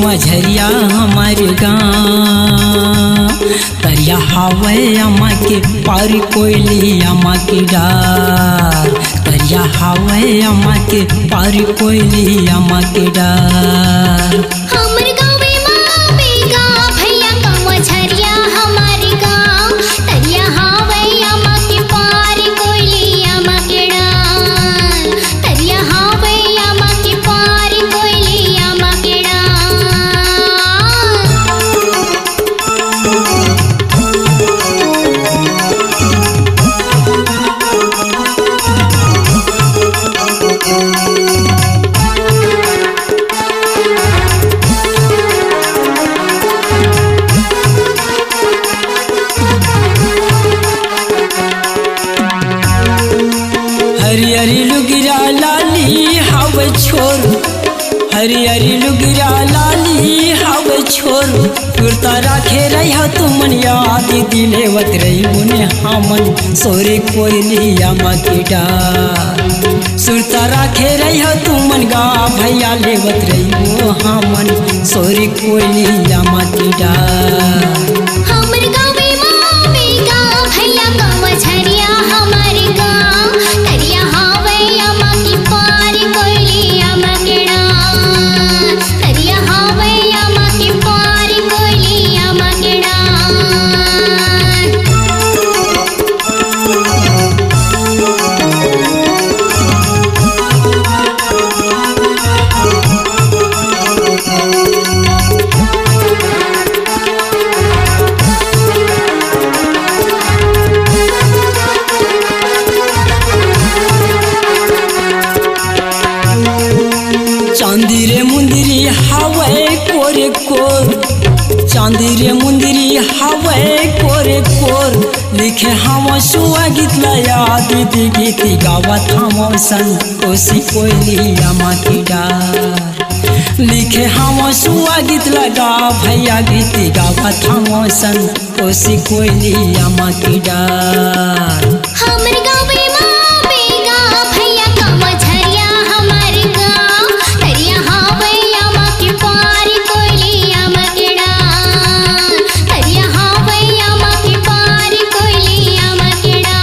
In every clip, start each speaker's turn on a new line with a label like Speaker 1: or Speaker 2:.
Speaker 1: मझरिया हमारे गाँव तरिया हवे अम्मा के पार कोयली अम्मा के डार तरिया हवे अम्मा के पार कोयली अम्मा के डार।
Speaker 2: हमर गाँवे माँ बेगा भैया का मझरिया हमारे गाँव तरिया हवे अम्मा के पार कोयली अम्मा के डार तरिया हवे अम्मा के पार कोयली अम्मा के डार।
Speaker 1: हरियरी लुगिरा लाली हवे छोर हरियरी लुगिरा लाली हवे छोर सुरता राखे रही तुमन याद दिलेवत रही मुने हमन सोरे कोयली अम्मा के डार सुरता राखे रही तुमन गा भैया लेवत रही वो हमन सोरे कोयली अम्मा के डार।
Speaker 2: हमर गाँवे माँ बेगा भैया का मझरिया हमारे गाँव तरिया हवे अम्मा के पार कोयली अम्मा के डार तरिया हवे अम्मा के पार कोयली अम्मा के डार।
Speaker 1: चांदी रे मुंदरी हवे कोरे कोर चांदी रे मुंदरी हवे कोरे कोर लिखे हम सुआ गीत लया दीदी गीती गावत हम सन कोसी कोयली अम्मा की डार लिखे हम सुआ गीत लगा भैया गीती गावत हम सन कोसी कोयली अम्मा की डार।
Speaker 2: हमर गाँवे माँ बेगा भैया का मझरिया हमारे गाँव तरिया हवे अम्मा के पार कोयली अम्मा के डार तरिया हवे अम्मा के पार कोयली अम्मा के डार।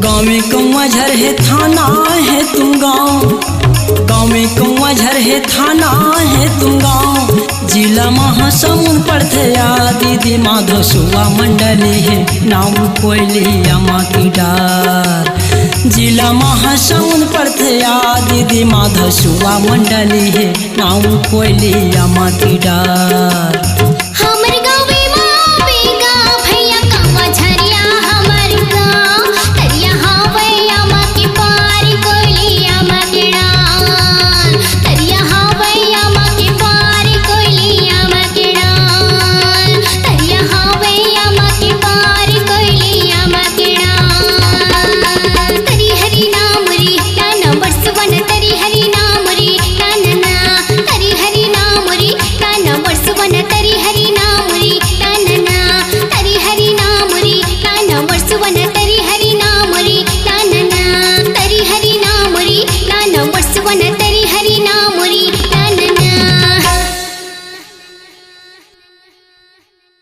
Speaker 1: गाँव में कौआ झर है थाना है तुम गाँव में कौआ झर है थाना है तुम गाँव जिला महासमुंद पड़ते दीदी माधव सुवा मंडली है नाम कोयली अम्मा की डार जिला महासमुंद पड़ते दीदी माधव सुवा मंडली है नाम कोयली अम्मा की डार।